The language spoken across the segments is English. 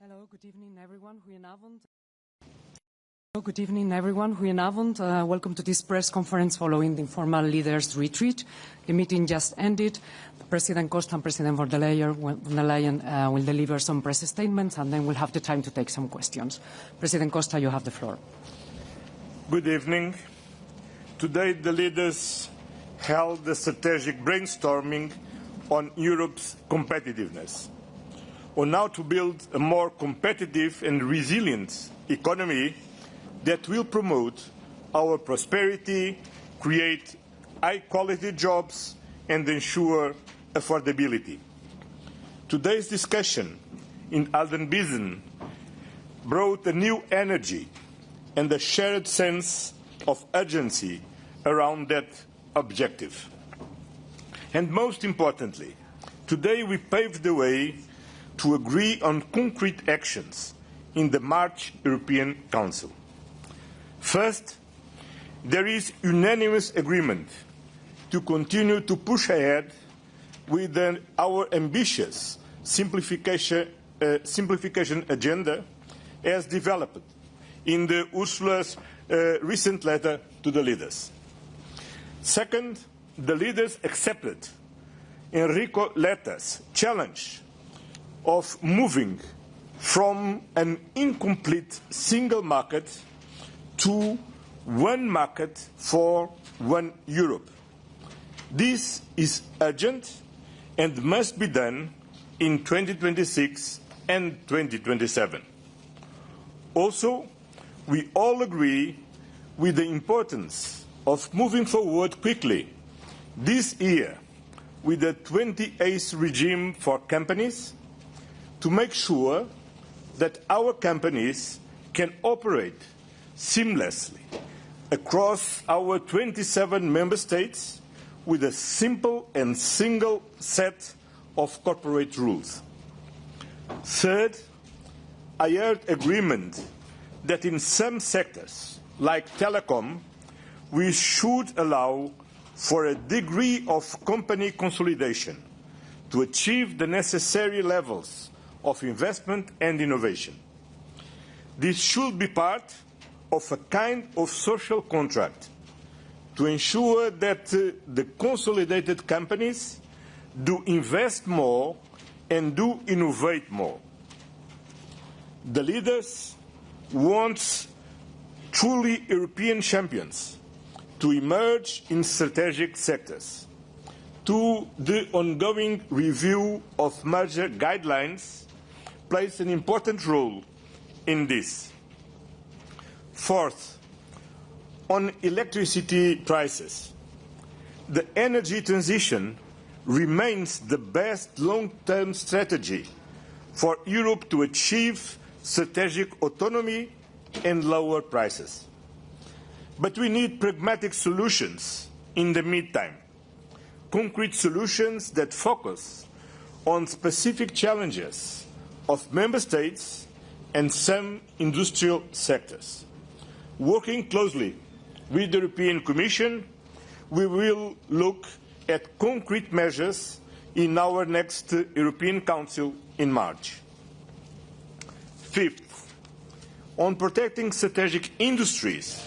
Hello, good evening, everyone. Goedenavond. Hello, good evening, everyone. Goedenavond. Welcome to this press conference following the informal leaders' retreat. The meeting just ended. President Costa and President von der Leyen will deliver some press statements, and then we'll have the time to take some questions. President Costa, you have the floor. Good evening. Today, the leaders held a strategic brainstorming on Europe's competitiveness, on how to build a more competitive and resilient economy that will promote our prosperity, create high-quality jobs, and ensure affordability. Today's discussion in Bilzen brought a new energy and a shared sense of urgency around that objective. And most importantly, today we paved the way to agree on concrete actions in the March European Council. First, there is unanimous agreement to continue to push ahead with our ambitious simplification agenda as developed in the Ursula's recent letter to the leaders. Second, the leaders accepted Enrico Letta's challenge of moving from an incomplete single market to one market for one Europe. This is urgent and must be done in 2026 and 2027. Also, we all agree with the importance of moving forward quickly this year with a 28th regime for companies to make sure that our companies can operate seamlessly across our 27 member states with a simple and single set of corporate rules. Third, I heard agreement that in some sectors, like telecom, we should allow for a degree of company consolidation to achieve the necessary levels of investment and innovation. This should be part of a kind of social contract to ensure that the consolidated companies do invest more and do innovate more. The leaders want truly European champions to emerge in strategic sectors. To the ongoing review of merger guidelines plays an important role in this. Fourth, on electricity prices, the energy transition remains the best long-term strategy for Europe to achieve strategic autonomy and lower prices. But we need pragmatic solutions in the meantime, concrete solutions that focus on specific challenges of member states and some industrial sectors. Working closely with the European Commission, we will look at concrete measures in our next European Council in March. Fifth, on protecting strategic industries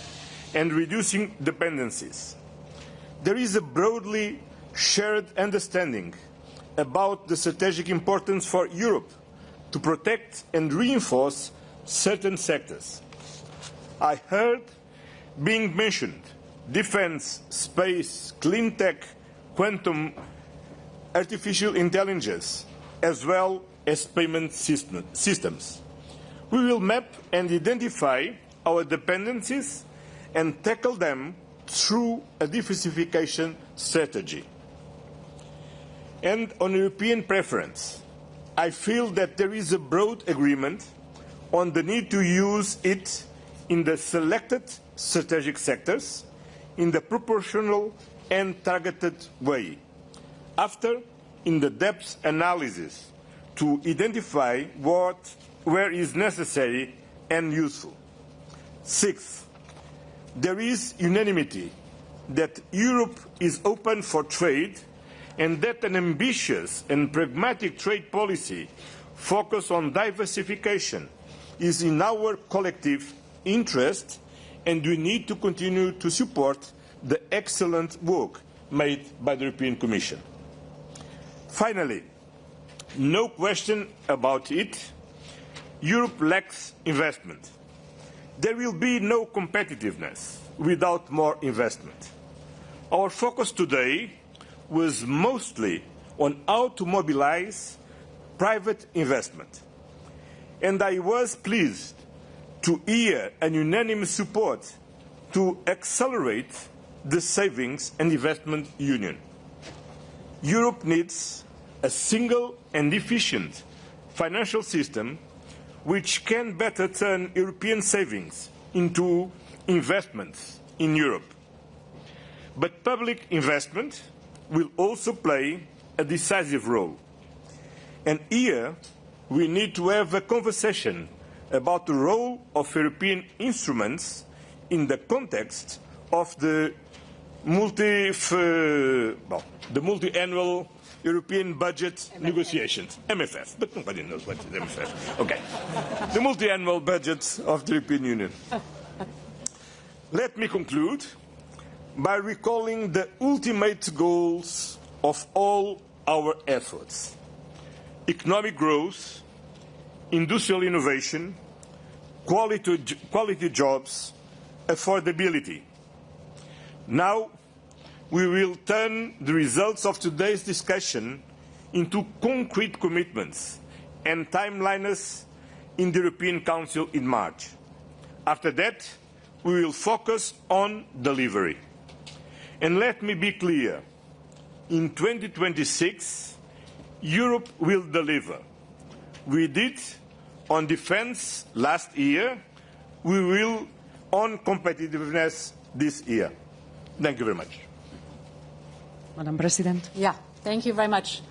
and reducing dependencies, there is a broadly shared understanding about the strategic importance for Europe to protect and reinforce certain sectors. I heard being mentioned defense, space, clean tech, quantum, artificial intelligence, as well as payment systems. We will map and identify our dependencies and tackle them through a diversification strategy. And on European preference, I feel that there is a broad agreement on the need to use it in the selected strategic sectors in the proportional and targeted way, after in the depth analysis to identify where is necessary and useful. Sixth, there is unanimity that Europe is open for trade and that an ambitious and pragmatic trade policy focus on diversification is in our collective interest, and we need to continue to support the excellent work made by the European Commission. Finally, no question about it, Europe lacks investment. There will be no competitiveness without more investment. Our focus today was mostly on how to mobilize private investment. And I was pleased to hear an unanimous support to accelerate the savings and investment union. Europe needs a single and efficient financial system which can better turn European savings into investments in Europe. But public investment will also play a decisive role. And here we need to have a conversation about the role of European instruments in the context of the multi-annual European budget MFF. negotiations, MFF, but nobody knows what is MFF. Okay, the multi-annual budget of the European Union. Let me conclude by recalling the ultimate goals of all our efforts: economic growth, industrial innovation, quality jobs, affordability. Now, we will turn the results of today's discussion into concrete commitments and timelines in the European Council in March. After that, we will focus on delivery. And let me be clear, in 2026, Europe will deliver. We did on defense last year, we will on competitiveness this year. Thank you very much. Madam President. Yeah, thank you very much.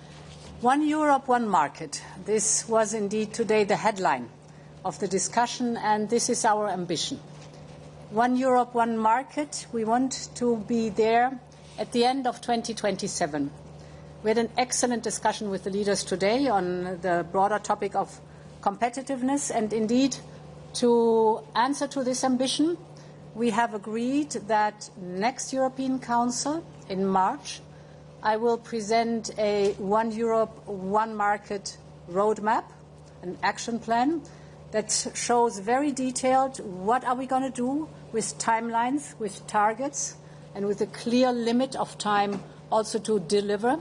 One Europe, one market. This was indeed today the headline of the discussion, and this is our ambition. One Europe, one market. We want to be there at the end of 2027. We had an excellent discussion with the leaders today on the broader topic of competitiveness, and indeed, to answer to this ambition, we have agreed that next European Council in March, I will present a One Europe, One Market roadmap, an action plan that shows very detailed what are we going to do with timelines, with targets, and with a clear limit of time also to deliver.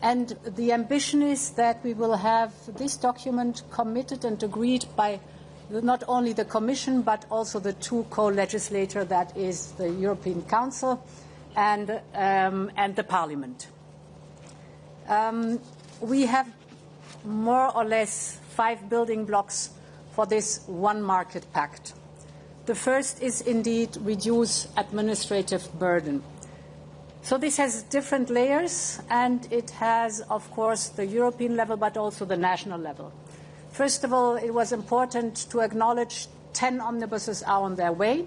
And the ambition is that we will have this document committed and agreed by not only the Commission, but also the two co-legislators, that is the European Council and the Parliament. We have more or less 5 building blocks for this One Market Pact. The first is indeed reduce administrative burden. So this has different layers, and it has, of course, the European level, but also the national level. First of all, it was important to acknowledge 10 omnibuses are on their way.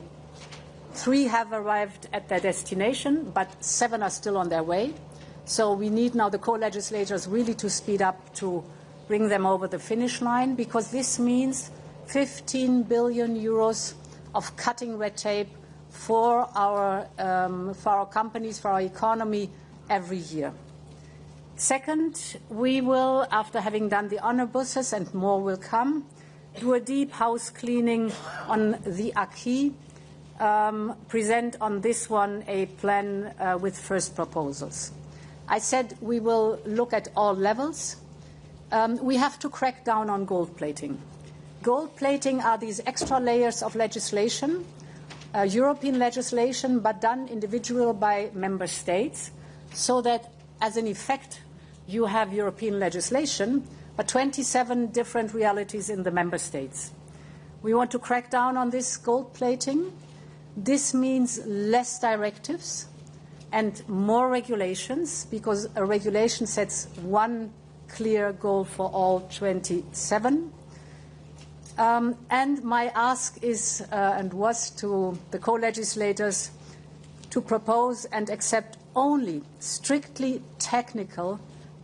3 have arrived at their destination, but 7 are still on their way. So we need now the co-legislators really to speed up to bring them over the finish line, because this means 15 billion euros of cutting red tape for our companies, for our economy every year. Second, we will, after having done the omnibuses, and more will come, do a deep house cleaning on the acquis, present on this one a plan with first proposals. I said we will look at all levels. We have to crack down on gold plating. Gold plating are these extra layers of legislation, European legislation, but done individual by member states, so that as an effect you have European legislation, but 27 different realities in the member states. We want to crack down on this gold plating. This means less directives and more regulations, because a regulation sets one clear goal for all 27. And my ask is and was to the co-legislators to propose and accept only strictly technical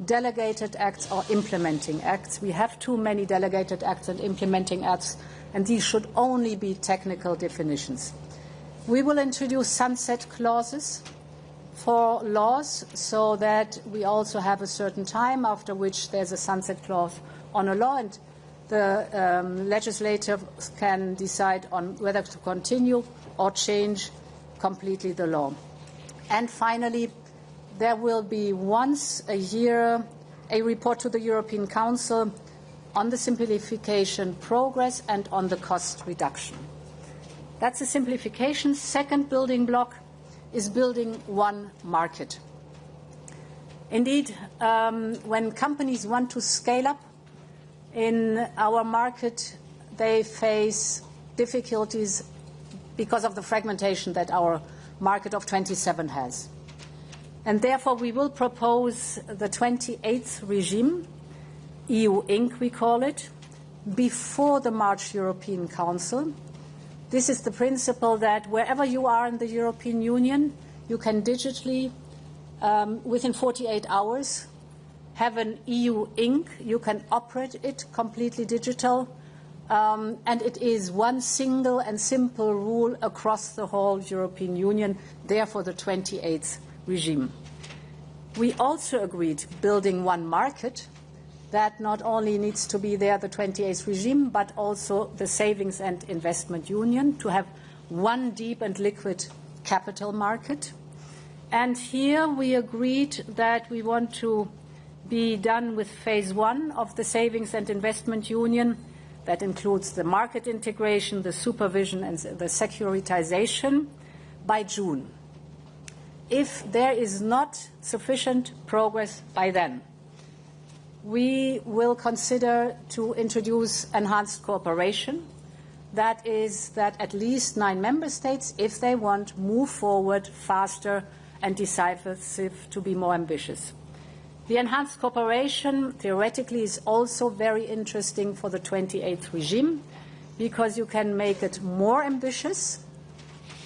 delegated acts or implementing acts. We have too many delegated acts and implementing acts, and these should only be technical definitions. We will introduce sunset clauses for laws so that we also have a certain time after which there's a sunset clause on a law, and the legislator can decide on whether to continue or change completely the law. And finally, there will be once a year a report to the European Council on the simplification progress and on the cost reduction. That's a simplification. Second building block is building one market. Indeed, when companies want to scale up in our market, they face difficulties because of the fragmentation that our market of 27 has. And therefore, we will propose the 28th regime, EU Inc. we call it, before the March European Council. This is the principle that wherever you are in the European Union, you can digitally, within 48 hours, have an EU Inc. You can operate it completely digital, and it is one single and simple rule across the whole European Union, therefore the 28th regime. We also agreed building one market that not only needs to be there, the 28th regime, but also the savings and investment union, to have one deep and liquid capital market. And here we agreed that we want to be done with phase one of the savings and investment union. That includes the market integration, the supervision, and the securitization by June. If there is not sufficient progress by then, we will consider to introduce enhanced cooperation. That is that at least 9 member states, if they want, move forward faster and decisive to be more ambitious. The enhanced cooperation theoretically is also very interesting for the 28th regime because you can make it more ambitious.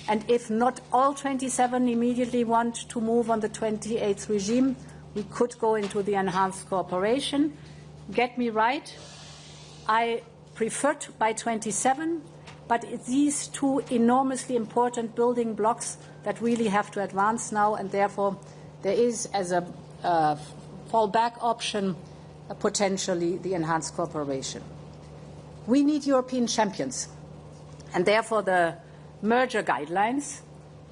And if not all 27 immediately want to move on the 28th regime, we could go into the enhanced cooperation. Get me right, I preferred by 27, but it's these two enormously important building blocks that really have to advance now, and therefore there is, as a fallback option, potentially the enhanced cooperation. We need European champions, and therefore the merger guidelines.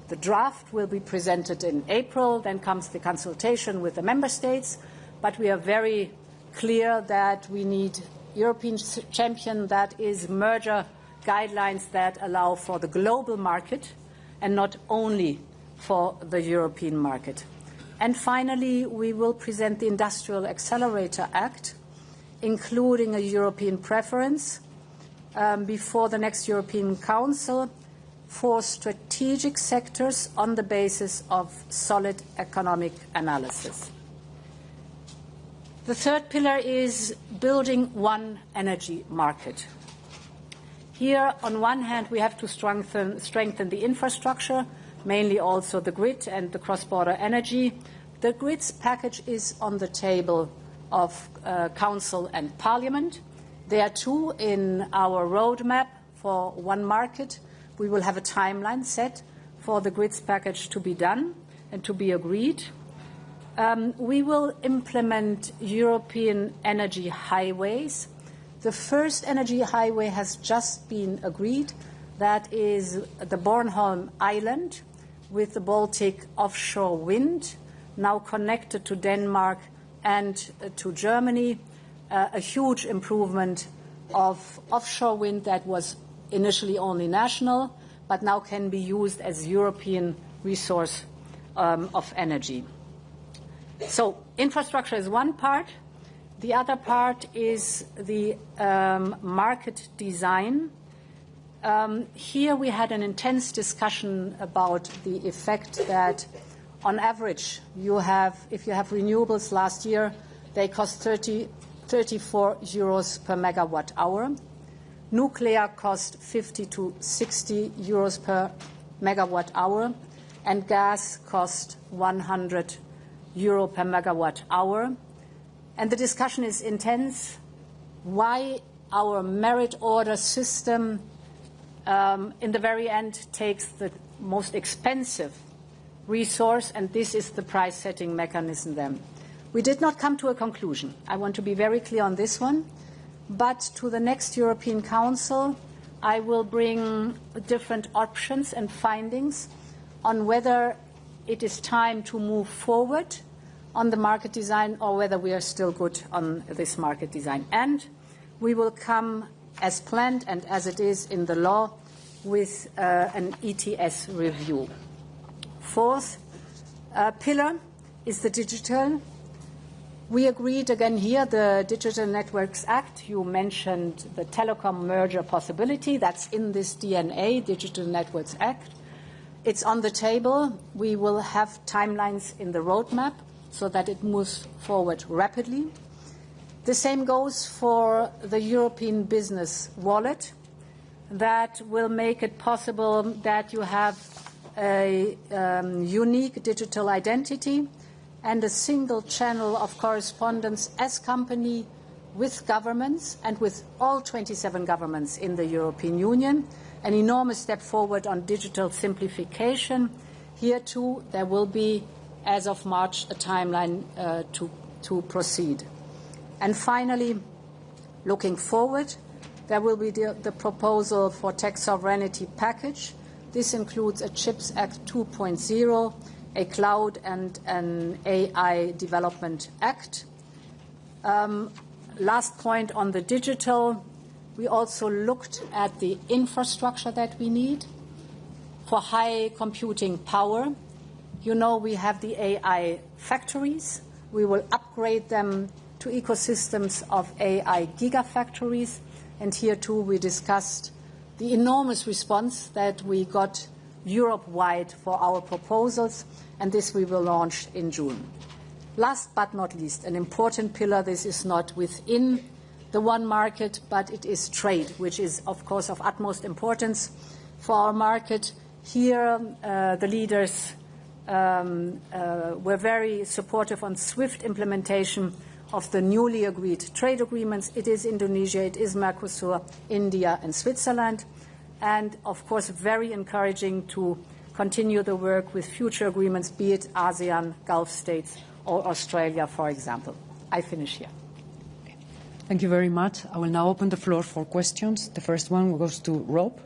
The draft will be presented in April, then comes the consultation with the member states, but we are very clear that we need European champion, that is merger guidelines that allow for the global market and not only for the European market. And finally, we will present the Industrial Accelerator Act, including a European preference before the next European Council for strategic sectors on the basis of solid economic analysis. The third pillar is building one energy market. Here, on one hand, we have to strengthen the infrastructure, mainly also the grid and the cross-border energy. The grids package is on the table of Council and Parliament. There are two in our roadmap for one market. We will have a timeline set for the grids package to be done and to be agreed. We will implement European energy highways. The first energy highway has just been agreed. That is the Bornholm Island with the Baltic offshore wind, now connected to Denmark and to Germany. A huge improvement of offshore wind that was initially only national, but now can be used as European resource of energy. So infrastructure is one part. The other part is the market design. Here we had an intense discussion about the effect that, on average, if you have renewables last year, they cost 34 euros per megawatt hour. Nuclear cost 50 to 60 euros per megawatt hour, and gas cost 100 euro per megawatt hour. And the discussion is intense. Why our merit order system in the very end takes the most expensive resource, and this is the price-setting mechanism then. We did not come to a conclusion. I want to be very clear on this one. But to the next European Council, I will bring different options and findings on whether it is time to move forward on the market design or whether we are still good on this market design. And we will come as planned and as it is in the law with an ETS review. Fourth pillar is the digital. We agreed again here, the Digital Networks Act. You mentioned the telecom merger possibility. That's in this DNA, Digital Networks Act. It's on the table. We will have timelines in the roadmap so that it moves forward rapidly. The same goes for the European Business Wallet. That will make it possible that you have a unique digital identity and a single channel of correspondence as company with governments and with all 27 governments in the European Union. An enormous step forward on digital simplification. Here too there will be, as of March, a timeline to proceed. And finally, looking forward, there will be the proposal for tech sovereignty package. This includes a CHIPS Act 2.0, a Cloud and an AI Development Act. Last point on the digital, we also looked at the infrastructure that we need for high computing power. You know, we have the AI factories. We will upgrade them to ecosystems of AI gigafactories. And here, too, we discussed the enormous response that we got Europe-wide for our proposals, and this we will launch in June. Last but not least, an important pillar, this is not within the one market, but it is trade, which is, of course, of utmost importance for our market. Here, the leaders were very supportive on swift implementation of the newly agreed trade agreements. It is Indonesia, it is Mercosur, India, and Switzerland. And, of course, very encouraging to continue the work with future agreements, be it ASEAN, Gulf states, or Australia, for example. I finish here. Thank you very much. I will now open the floor for questions. The first one goes to Rob.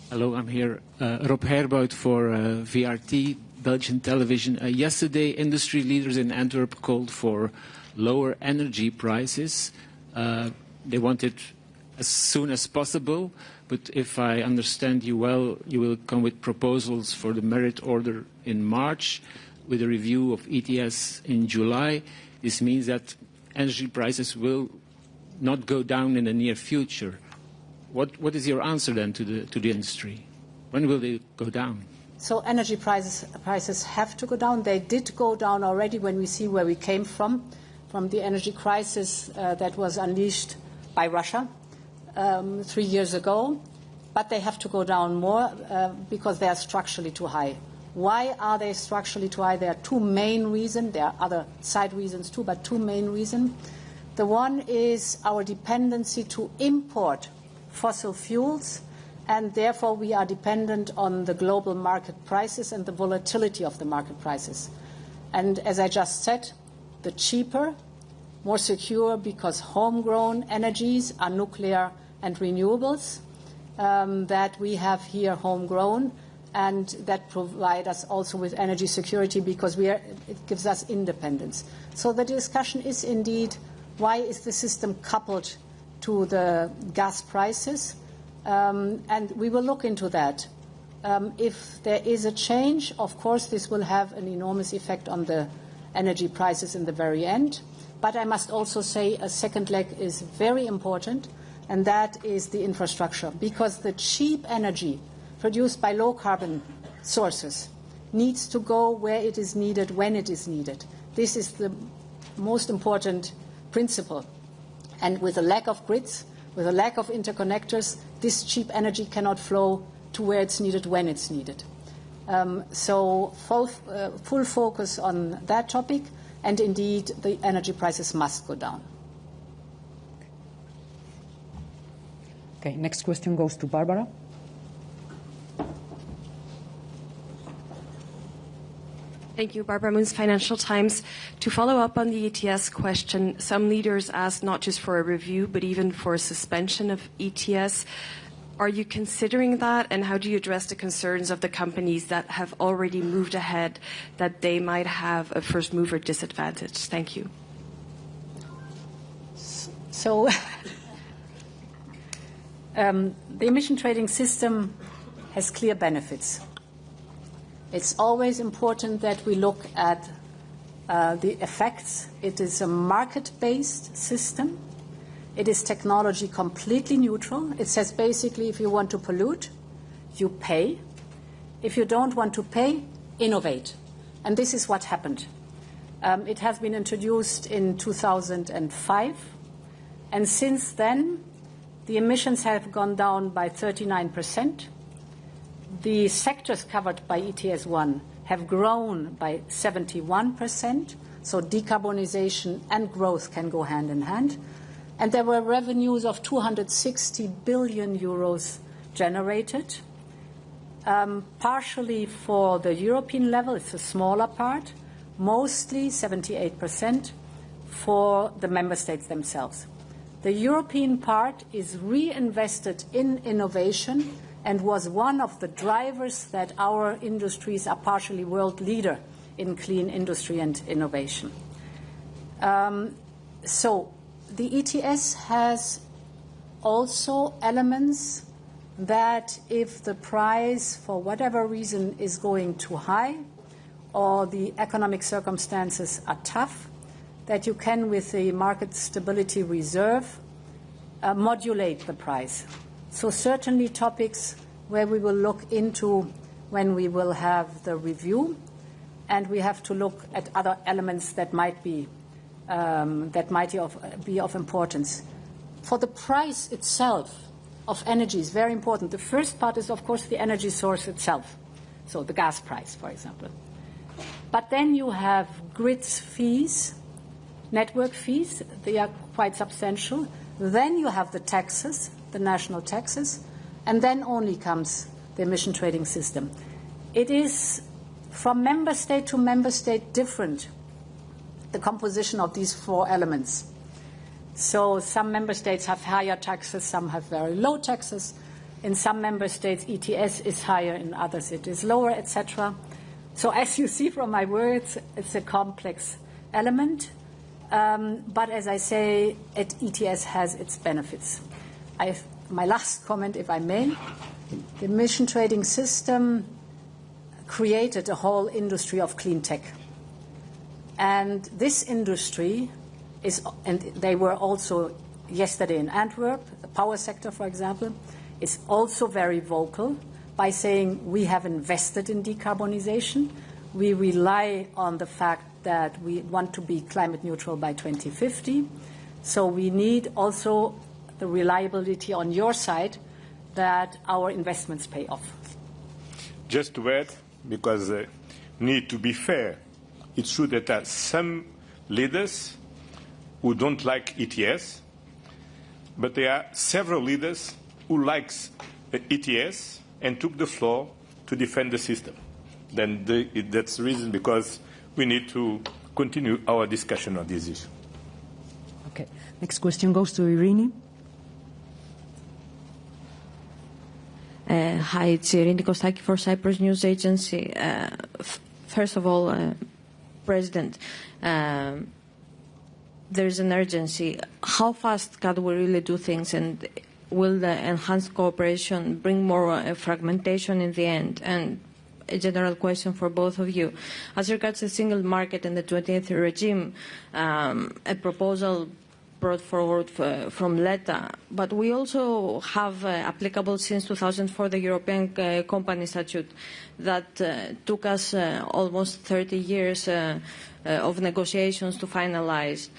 Hello, I'm here. Rob Herbout for VRT, Belgian television. Yesterday, industry leaders in Antwerp called for lower energy prices. They want it as soon as possible, but if I understand you well, you will come with proposals for the merit order in March, with a review of ETS in July. This means that energy prices will not go down in the near future. What is your answer then to the industry? When will they go down? So energy prices have to go down. They did go down already when we see where we came from the energy crisis that was unleashed by Russia 3 years ago. But they have to go down more because they are structurally too high. Why are they structurally too high? There are two main reasons. There are other side reasons too, but two main reasons. The one is our dependency to import fossil fuels, and therefore we are dependent on the global market prices and the volatility of the market prices. And as I just said, the cheaper, more secure, because homegrown energies are nuclear and renewables that we have here homegrown, and that provide us also with energy security because it gives us independence. So the discussion is indeed, why is the system coupled to the gas prices? And we will look into that. If there is a change, of course, this will have an enormous effect on the energy prices in the very end. But I must also say a second leg is very important, and that is the infrastructure, because the cheap energy produced by low-carbon sources needs to go where it is needed, when it is needed. This is the most important principle. And with a lack of grids, with a lack of interconnectors, this cheap energy cannot flow to where it's needed, when it's needed. So full focus on that topic, and indeed the energy prices must go down. Okay, next question goes to Barbara. Thank you. Barbara Moons, Financial Times. To follow up on the ETS question, some leaders asked not just for a review, but even for a suspension of ETS. Are you considering that, and how do you address the concerns of the companies that have already moved ahead, that they might have a first mover disadvantage? Thank you. So the emission trading system has clear benefits. It's always important that we look at the effects. It is a market-based system. It is technology completely neutral. It says basically if you want to pollute, you pay. If you don't want to pay, innovate. And this is what happened. It has been introduced in 2005. And since then, the emissions have gone down by 39%. The sectors covered by ETS1 have grown by 71%, so decarbonization and growth can go hand in hand. And there were revenues of 260 billion euros generated, partially for the European level, it's a smaller part, mostly 78% for the member states themselves. The European part is reinvested in innovation and was one of the drivers that our industries are partially world leader in clean industry and innovation. So the ETS has also elements that if the price, for whatever reason, is going too high or the economic circumstances are tough, that you can, with the market stability reserve, modulate the price. So certainly topics where we will look into when we will have the review, and we have to look at other elements that might be of importance. For the price itself of energy is very important. The first part is, of course, the energy source itself, so the gas price, for example. But then you have grids fees, network fees, they are quite substantial. Then you have the taxes, the national taxes, and then only comes the emission trading system. It is from member state to member state different, the composition of these four elements. So some member states have higher taxes, some have very low taxes. In some member states, ETS is higher, in others it is lower, etc. So as you see from my words, it's a complex element. But as I say, ETS has its benefits. My last comment, if I may, the emission trading system created a whole industry of clean tech. And this industry is, and they were also yesterday in Antwerp, the power sector, for example, is also very vocal by saying we have invested in decarbonization. We rely on the fact that we want to be climate neutral by 2050. So we need also the reliability on your side that our investments pay off. Just to add, because need to be fair, it's true that there are some leaders who don't like ETS, but there are several leaders who like ETS and took the floor to defend the system. Then that's the reason, because we need to continue our discussion on this issue. Okay. Next question goes to Irini. Hi, it's Irini Kostaki for Cyprus News Agency. First of all, President, there's an urgency. How fast can we really do things, and will the enhanced cooperation bring more fragmentation in the end? And a general question for both of you. As regards the single market and the 20th regime, a proposal brought forward from LETA, but we also have applicable since 2004 the European Company Statute that took us almost 30 years of negotiations to finalize.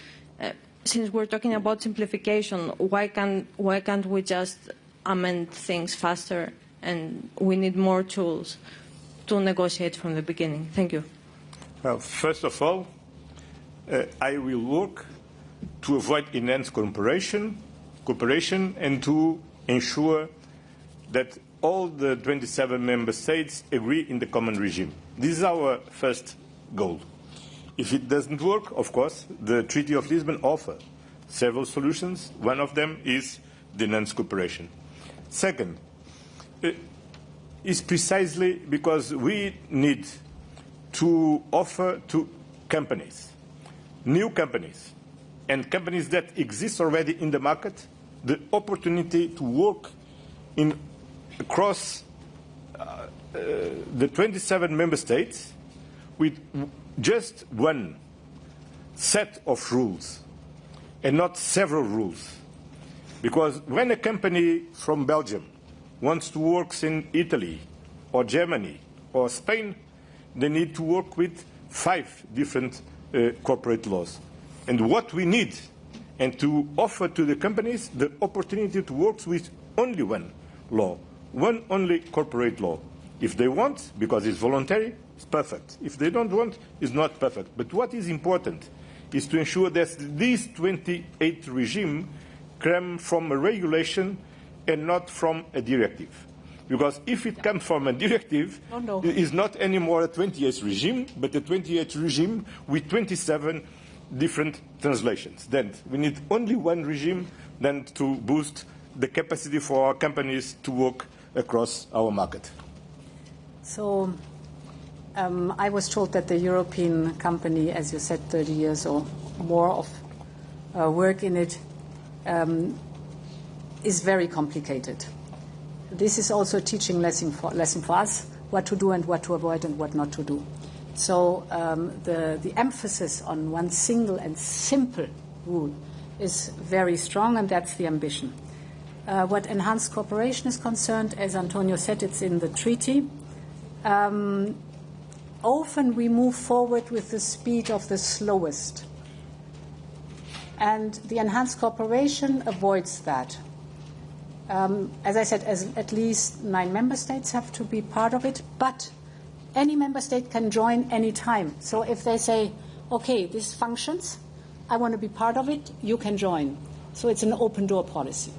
Since we're talking about simplification, why can't we just amend things faster? And we need more tools to negotiate from the beginning? Thank you. Well, first of all, I will work to avoid enhanced cooperation and to ensure that all the 27 member states agree in the common regime. This is our first goal. If it doesn't work, of course, the Treaty of Lisbon offers several solutions. One of them is the enhanced cooperation. Second, is precisely because we need to offer to companies, new companies, and companies that exist already in the market, the opportunity to work across the 27 member states with just one set of rules and not several rules. Because when a company from Belgium wants to work in Italy or Germany or Spain, they need to work with 5 different corporate laws. And what we need, and to offer to the companies the opportunity to work with only one law, one only corporate law. If they want, because it's voluntary, it's perfect. If they don't want, it's not perfect. But what is important is to ensure that this 28 regime comes from a regulation and not from a directive. Because if it comes from a directive, it is not anymore a 28 regime, but a 28 regime with 27 different translations. Then we need only one regime then to boost the capacity for our companies to work across our market. So I was told that the European company, as you said, 30 years or more of work in it, is very complicated. This is also a teaching lesson for us, what to do and what to avoid and what not to do. So the emphasis on one single and simple rule is very strong, and that's the ambition. What enhanced cooperation is concerned, as Antonio said, it's in the treaty. Often we move forward with the speed of the slowest. And the enhanced cooperation avoids that. As I said, at least 9 member states have to be part of it, but any member state can join any time. So if they say, okay, this functions, I want to be part of it, you can join. So it's an open door policy.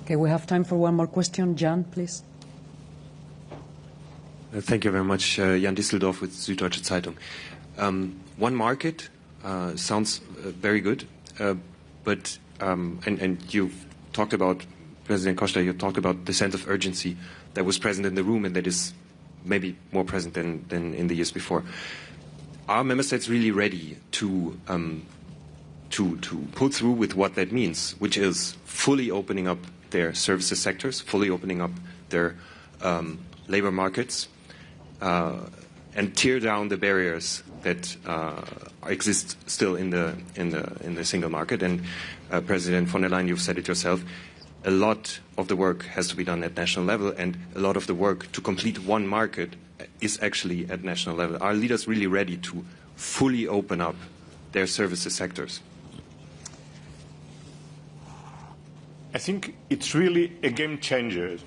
Okay, we have time for one more question. Jan, please. Thank you very much. Jan Disseldorf with Süddeutsche Zeitung. One market sounds very good, but and you've talked about, President Costa, you talked about the sense of urgency that was present in the room and that is maybe more present than in the years before. Are member states really ready to pull through with what that means, which is fully opening up their services sectors, fully opening up their labor markets, and tear down the barriers that exist still in the single market? And President von der Leyen, you've said it yourself, a lot of the work has to be done at national level, and a lot of the work to complete one market is actually at national level. Are leaders really ready to fully open up their services sectors? I think it's really a game changer.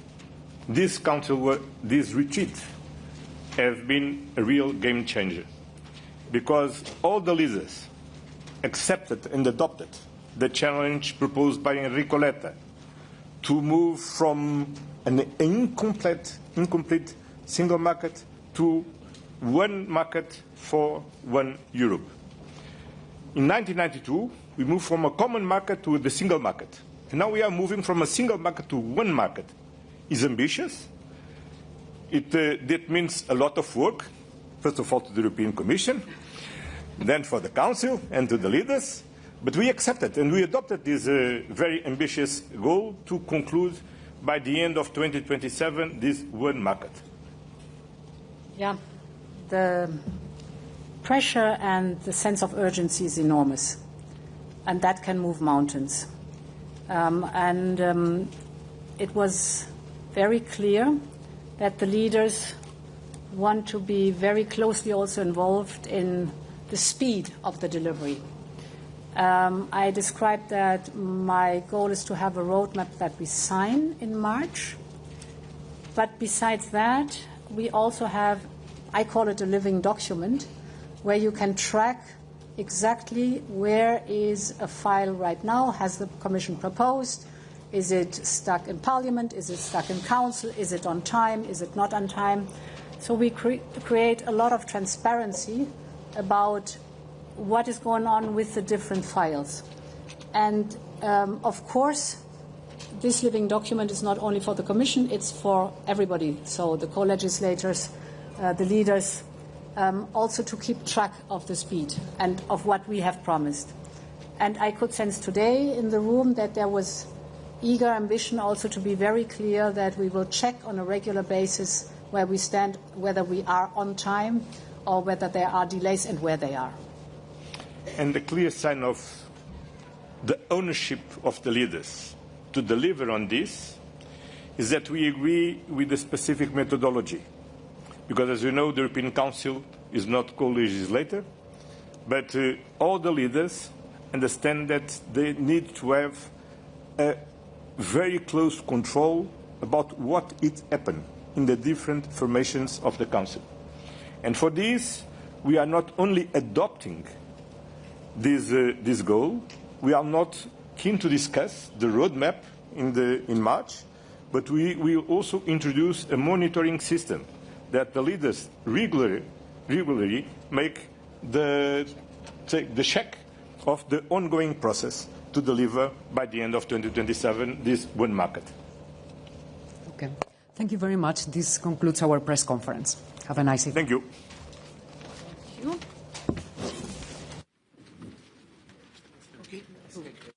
This council, this retreat, has been a real game changer, because all the leaders accepted and adopted the challenge proposed by Enrico Letta to move from an incomplete single market to one market for one Europe. In 1992, we moved from a common market to the single market. And now we are moving from a single market to one market. It's ambitious. That means a lot of work, first of all to the European Commission, then for the Council and to the leaders. But we accepted and we adopted this very ambitious goal to conclude by the end of 2027 this one market. Yeah, the pressure and the sense of urgency is enormous, and that can move mountains. It was very clear that the leaders want to be very closely also involved in the speed of the delivery. I described that my goal is to have a roadmap that we sign in March, But besides that, we also have, I call it a living document, where you can track exactly where is a file right now. Has the Commission proposed? Is it stuck in Parliament? Is it stuck in Council? Is it on time? Is it not on time? So we create a lot of transparency about what is going on with the different files. And of course, this living document is not only for the Commission, it's for everybody. So the co-legislators, the leaders, also to keep track of the speed and of what we have promised. And I could sense today in the room that there was eager ambition also to be very clear that we will check on a regular basis where we stand, whether we are on time or whether there are delays and where they are. And the clear sign of the ownership of the leaders to deliver on this is that we agree with the specific methodology. Because as you know, the European Council is not co-legislator, but all the leaders understand that they need to have a very close control about what is happening in the different formations of the Council. And for this, we are not only adopting this goal, we are not keen to discuss the roadmap in March, but we will also introduce a monitoring system that the leaders regularly make the check of the ongoing process to deliver by the end of 2027 this one market. Okay. Thank you very much. This concludes our press conference. Have a nice evening. Thank you. Thank you.